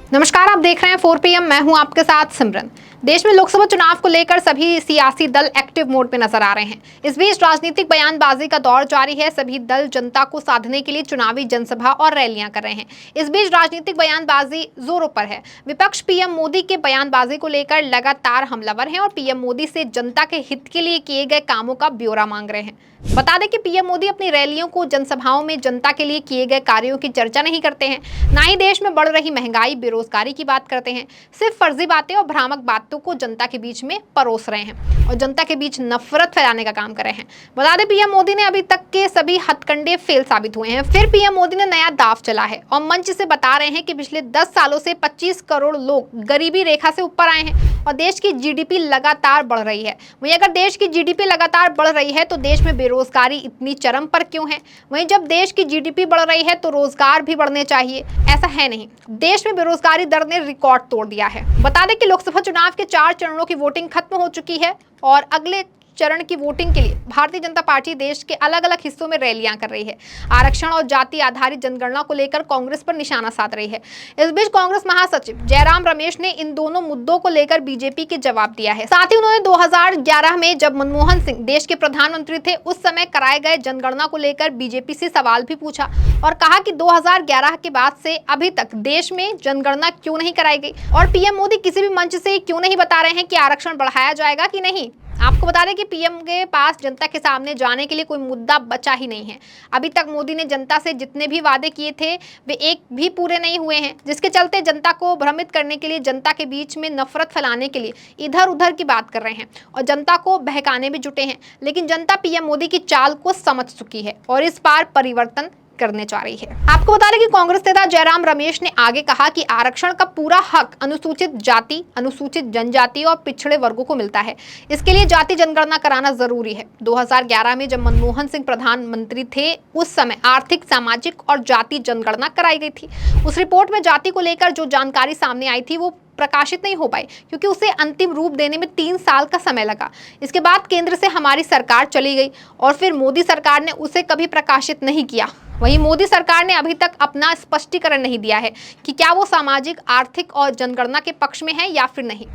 नमस्कार, आप देख रहे हैं 4 PM। मैं हूं आपके साथ सिमरन। देश में लोकसभा चुनाव को लेकर सभी सियासी दल एक्टिव मोड पे नजर आ रहे हैं। इस बीच राजनीतिक बयानबाजी का दौर जारी है। सभी दल जनता को साधने के लिए चुनावी जनसभा और रैलियां कर रहे हैं। इस बीच राजनीतिक बयानबाजी जोरों पर है। विपक्ष पीएम मोदी के बयानबाजी को लेकर लगातार हमलावर है और पीएम मोदी से जनता के हित के लिए किए गए कामों का ब्यौरा मांग रहे हैं। बता दें कि पीएम मोदी अपनी रैलियों को जनसभाओं में जनता के लिए किए गए कार्यों की चर्चा नहीं करते हैं, ना ही देश में बढ़ रही महंगाई बेरोजगारी की बात करते हैं। सिर्फ फर्जी बातें और भ्रामक बातों को जनता के बीच में परोस रहे हैं और जनता के बीच नफरत फैलाने का काम कर रहे हैं। बता दें, पीएम मोदी ने अभी तक के सभी हथकंडे फेल साबित हुए हैं। फिर पीएम मोदी ने नया दाव चला है और मंच से बता रहे हैं कि पिछले 10 सालों से 25 करोड़ लोग गरीबी रेखा से ऊपर आए हैं और देश की जीडीपी लगातार बढ़ रही है। वहीं अगर देश की जीडीपी लगातार बढ़ रही है तो देश में बेरोजगारी इतनी चरम पर क्यों है? वहीं जब देश की जीडीपी बढ़ रही है तो रोजगार भी बढ़ने चाहिए। ऐसा है नहीं। देश में बेरोजगारी दर ने रिकॉर्ड तोड़ दिया है। बता दें कि लोकसभा चुनाव के 4 चरणों की वोटिंग खत्म हो चुकी है और अगले चरण की वोटिंग के लिए भारतीय जनता पार्टी देश के अलग अलग हिस्सों में रैलियां कर रही है। आरक्षण और जाति आधारित जनगणना को लेकर कांग्रेस पर निशाना साध रही है। इस बीच कांग्रेस महासचिव जयराम रमेश ने इन दोनों मुद्दों को लेकर बीजेपी के जवाब दिया है। साथ ही उन्होंने 2011 में जब मनमोहन सिंह देश के प्रधानमंत्री थे उस समय कराए गए जनगणना को लेकर बीजेपी से सवाल भी पूछा और कहा कि 2011 के बाद से अभी तक देश में जनगणना क्यों नहीं कराई गई और पीएम मोदी किसी भी मंच से क्यों नहीं बता रहे हैं कि आरक्षण बढ़ाया जाएगा कि नहीं। आपको बता दें कि पीएम के पास जनता के सामने जाने के लिए कोई मुद्दा बचा ही नहीं है। अभी तक मोदी ने जनता से जितने भी वादे किए थे वे एक भी पूरे नहीं हुए हैं, जिसके चलते जनता को भ्रमित करने के लिए, जनता के बीच में नफरत फैलाने के लिए इधर उधर की बात कर रहे हैं और जनता को बहकाने में जुटे हैं। लेकिन जनता पीएम मोदी की चाल को समझ चुकी है और इस बार परिवर्तन करने जा रही है। आपको बता दें कि कांग्रेस नेता जयराम रमेश ने आगे कहा कि आरक्षण का पूरा हक अनुसूचित जाति, अनुसूचित जनजाति और पिछड़े वर्गों को मिलता है। इसके लिए जाति जनगणना कराना जरूरी है। 2011 में जब मनमोहन सिंह प्रधानमंत्री थे उस समय आर्थिक, सामाजिक और जाति जनगणना कराई गई थी। उस रिपोर्ट में जाति को लेकर जो जानकारी सामने आई थी वो प्रकाशित नहीं हो पाई क्योंकि उसे अंतिम रूप देने में 3 साल का समय लगा। इसके बाद केंद्र से हमारी सरकार चली गई और फिर मोदी सरकार ने उसे कभी प्रकाशित नहीं किया। वहीं मोदी सरकार ने अभी तक अपना स्पष्टीकरण नहीं दिया है कि क्या वो सामाजिक, आर्थिक और जनगणना के पक्ष में है या फिर नहीं।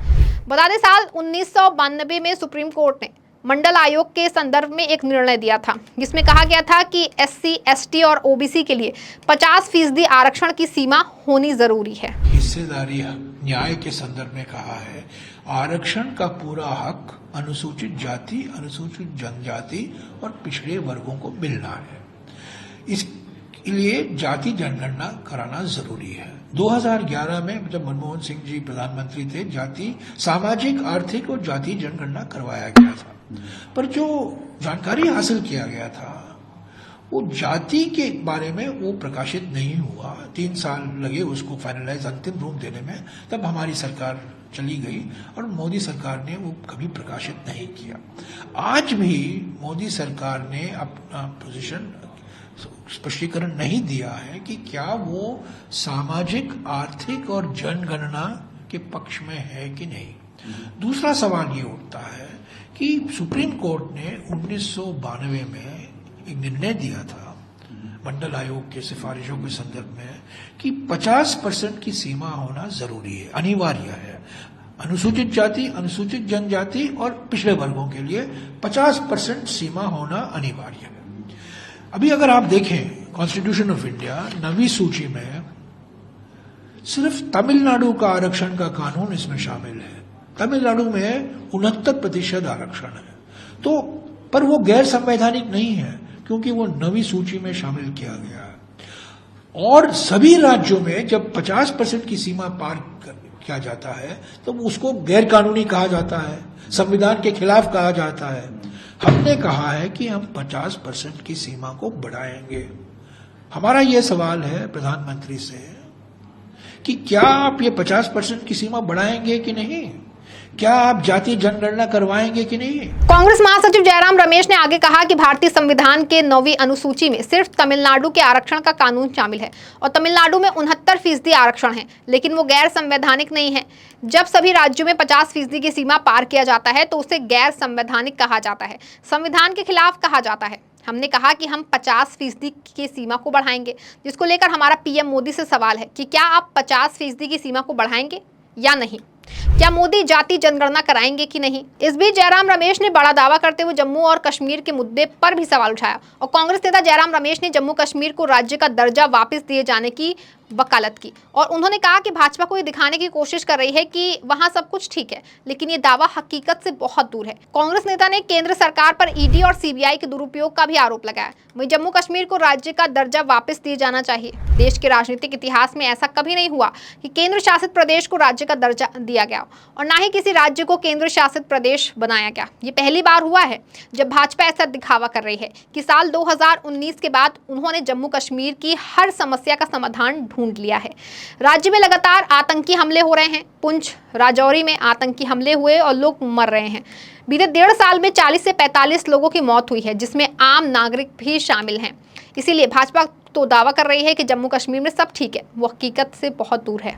बता दें, साल 1992 में सुप्रीम कोर्ट ने मंडल आयोग के संदर्भ में एक निर्णय दिया था जिसमें कहा गया था कि SC, ST और OBC के लिए 50% आरक्षण की सीमा होनी जरूरी है। हिस्सेदारी न्याय के संदर्भ में कहा है आरक्षण का पूरा हक अनुसूचित जाति, अनुसूचित जनजाति और पिछड़े वर्गों को मिलना है। इसके लिए जाति जनगणना कराना जरूरी है। 2011 में जब मनमोहन सिंह जी प्रधानमंत्री थे, जाति, सामाजिक, आर्थिक और जाति जनगणना करवाया गया था, पर जो जानकारी हासिल किया गया था वो जाति के बारे में वो प्रकाशित नहीं हुआ। 3 साल लगे उसको फाइनलाइज, अंतिम रूप देने में। तब हमारी सरकार चली गई और मोदी सरकार ने वो कभी प्रकाशित नहीं किया। आज भी मोदी सरकार ने अपना पोजीशन स्पष्टीकरण नहीं दिया है कि क्या वो सामाजिक, आर्थिक और जनगणना के पक्ष में है कि नहीं। दूसरा सवाल ये उठता है कि सुप्रीम कोर्ट ने 1992 में एक निर्णय दिया था मंडल आयोग के सिफारिशों के संदर्भ में कि 50% की सीमा होना जरूरी है, अनिवार्य है। अनुसूचित जाति, अनुसूचित जनजाति और पिछड़े वर्गों के लिए 50% सीमा होना अनिवार्य है। अभी अगर आप देखें कॉन्स्टिट्यूशन ऑफ इंडिया 9वीं सूची में सिर्फ तमिलनाडु का आरक्षण का कानून इसमें शामिल है। तमिलनाडु में 69% आरक्षण है, तो पर वो गैर संवैधानिक नहीं है क्योंकि वो 9वीं सूची में शामिल किया गया है। और सभी राज्यों में जब 50% की सीमा पार किया जाता है तो उसको गैर कानूनी कहा जाता है, संविधान के खिलाफ कहा जाता है। हमने कहा है कि हम 50% की सीमा को बढ़ाएंगे। हमारा यह सवाल है प्रधानमंत्री से कि क्या आप ये 50% की सीमा बढ़ाएंगे कि नहीं? क्या आप जाति जनगणना करवाएंगे कि नहीं? कांग्रेस महासचिव जयराम रमेश ने आगे कहा कि भारतीय संविधान के 9वीं अनुसूची में सिर्फ तमिलनाडु के आरक्षण का कानून शामिल है और तमिलनाडु में 69% आरक्षण है, लेकिन वो गैर संवैधानिक नहीं है। जब सभी राज्यों में 50% की सीमा पार किया जाता है तो उसे गैर संवैधानिक कहा जाता है, संविधान के खिलाफ कहा जाता है। हमने कहा कि हम 50% की सीमा को बढ़ाएंगे, जिसको लेकर हमारा पीएम मोदी से सवाल है कि क्या आप 50% की सीमा को बढ़ाएंगे या नहीं? क्या मोदी जाति जनगणना कराएंगे कि नहीं? इस बीच जयराम रमेश ने बड़ा दावा करते हुए जम्मू और कश्मीर के मुद्दे पर भी सवाल उठाया और कांग्रेस नेता जयराम रमेश ने जम्मू कश्मीर को राज्य का दर्जा वापस दिए जाने की वकालत की और उन्होंने कहा कि भाजपा को ये दिखाने की कोशिश कर रही है कि वहां सब कुछ ठीक है, लेकिन ये दावा हकीकत से बहुत दूर है। कांग्रेस नेता ने केंद्र सरकार पर ईडी और सीबीआई के दुरुपयोग का भी आरोप लगाया। वहीं जम्मू कश्मीर को राज्य का दर्जा वापस दिया जाना चाहिए। देश के राजनीतिक इतिहास में ऐसा कभी नहीं हुआ कि केंद्र शासित प्रदेश को राज्य का दर्जा दिया गया और न ही किसी राज्य को केंद्र शासित प्रदेश बनाया गया। ये पहली बार हुआ है जब भाजपा ऐसा दिखावा कर रही है कि साल 2019 के बाद उन्होंने जम्मू कश्मीर की हर समस्या का समाधान ढूंढ लिया है। राज्य में लगातार आतंकी हमले हो रहे हैं। पुंछ, राजौरी में आतंकी हमले हुए और लोग मर रहे हैं। बीते 1.5 साल में 40 से 45 लोगों की मौत हुई है, जिसमें आम नागरिक भी शामिल हैं। इसीलिए भाजपा तो दावा कर रही है कि जम्मू कश्मीर में सब ठीक है, वो हकीकत से बहुत दूर है।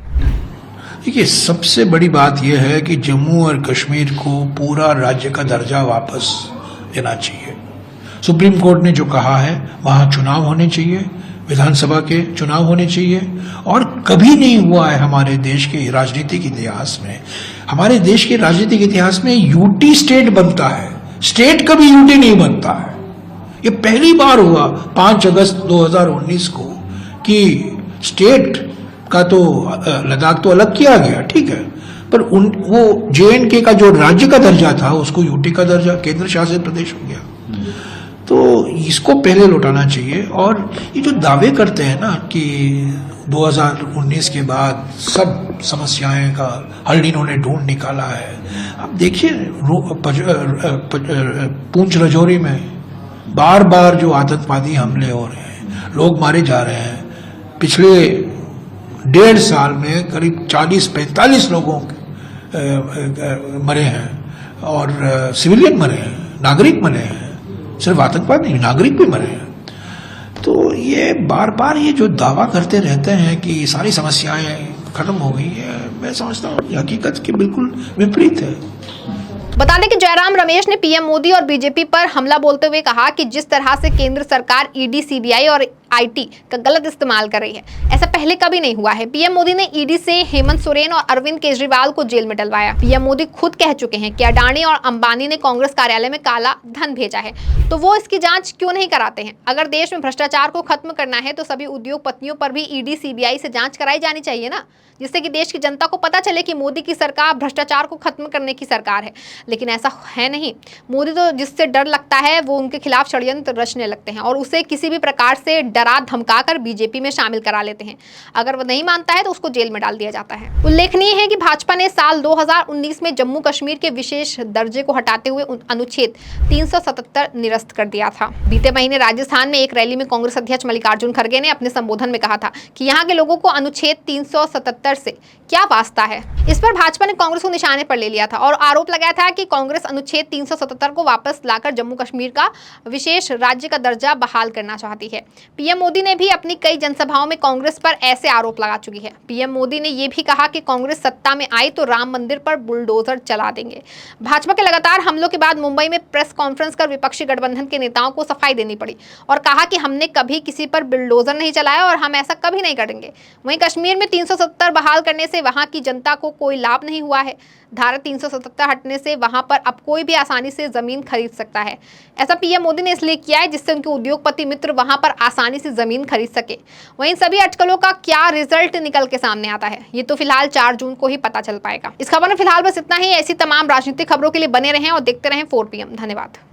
देखिए, सबसे बड़ी बात यह है कि जम्मू और कश्मीर को पूरा राज्य का दर्जा वापस देना चाहिए। सुप्रीम कोर्ट ने जो कहा है, वहां चुनाव होने चाहिए, विधानसभा के चुनाव होने चाहिए और कभी नहीं हुआ है हमारे देश के राजनीतिक इतिहास में। हमारे देश के राजनीतिक इतिहास में यूटी स्टेट बनता है, स्टेट कभी यूटी नहीं बनता है। ये पहली बार हुआ 5 अगस्त 2019 को कि स्टेट का तो लद्दाख तो अलग किया गया, ठीक है, पर वो JNK का जो राज्य का दर्जा था उसको यूटी का दर्जा, केंद्र शासित प्रदेश हो गया। तो इसको पहले लौटाना चाहिए। और ये जो दावे करते हैं ना कि 2019 के बाद सब समस्याएं का हल इन्होंने ढूंढ निकाला है, अब देखिए पुंछ राजौरी में बार बार जो आतंकवादी हमले हो रहे हैं, लोग मारे जा रहे हैं। पिछले 1.5 साल में करीब 40-45 लोगों मरे हैं और सिविलियन मरे हैं, नागरिक मरे हैं, सिर्फ आतंकवाद नहीं, नागरिक भी मरे हैं। तो ये बार बार ये जो दावा करते रहते हैं कि सारी समस्याएं खत्म हो गई है, मैं समझता हूँ हकीकत के बिल्कुल विपरीत है। बता दें कि जयराम रमेश ने पीएम मोदी और बीजेपी पर हमला बोलते हुए कहा कि जिस तरह से केंद्र सरकार ईडी, सीबीआई और आईटी का गलत इस्तेमाल कर रही है, ऐसा पहले कभी नहीं हुआ है। पीएम मोदी ने ईडी से हेमंत सोरेन और अरविंद केजरीवाल को जेल में डलवाया। पीएम मोदी खुद कह चुके हैं कि अडानी और अंबानी ने कांग्रेस कार्यालय में काला धन भेजा है, तो वो इसकी जांच क्यों नहीं कराते हैं? अगर देश में भ्रष्टाचार को खत्म करना है तो सभी उद्योगपतियों पर भी ईडी, सीबीआई से जांच कराई जानी चाहिए ना, जिससे कि देश की जनता को पता चले कि मोदी की सरकार भ्रष्टाचार को खत्म करने की सरकार है। लेकिन ऐसा है नहीं। मोदी तो जिससे डर लगता है वो उनके खिलाफ षड्यंत्र रचने लगते हैं और उसे किसी भी प्रकार से डरा धमकाकर बीजेपी में शामिल करा लेते हैं। अगर वो नहीं मानता है तो उसको जेल में डाल दिया जाता है। उल्लेखनीय है कि भाजपा ने साल 2019 में जम्मू कश्मीर के विशेष दर्जे को हटाते हुए अनुच्छेद 377 निरस्त कर दिया था। बीते महीने राजस्थान में एक रैली में कांग्रेस अध्यक्ष मल्लिकार्जुन खड़गे ने अपने संबोधन में कहा था कि यहाँ के लोगों को अनुच्छेद 377 से क्या वास्ता है। इस पर भाजपा ने कांग्रेस को निशाने पर ले लिया था और आरोप लगाया था कि कांग्रेस अनुच्छेद 377 को वापस लाकर जम्मू कश्मीर का विशेष राज्य का दर्जा बहाल करना चाहती है। पीएम मोदी ने भी अपनी कई जनसभाओं में कांग्रेस पर ऐसे आरोप लगा चुकी है। पीएम मोदी ने यह भी कहा कि कांग्रेस सत्ता में आई तो राम मंदिर पर बुलडोजर चला देंगे। भाजपा के लगातार हमलों के बाद मुंबई में प्रेस कॉन्फ्रेंस कर विपक्षी गठबंधन के नेताओं को सफाई देनी पड़ी और कहा कि हमने कभी किसी पर बुलडोजर नहीं चलाया और हम ऐसा कभी नहीं करेंगे। वहीं कश्मीर में 370 बहाल करने से वहां की जनता को कोई लाभ नहीं हुआ है। धारा 377 हटने से वहां पर अब कोई भी आसानी से जमीन खरीद सकता है। ऐसा पीएम मोदी ने इसलिए किया है जिससे उनके उद्योगपति मित्र वहां पर आसानी से जमीन खरीद सके। वहीं सभी अटकलों का क्या रिजल्ट निकल के सामने आता है, ये तो फिलहाल 4 जून को ही पता चल पाएगा। इस खबर में फिलहाल बस इतना ही। ऐसी तमाम राजनीतिक खबरों के लिए बने रहें और देखते रहें 4PM। धन्यवाद।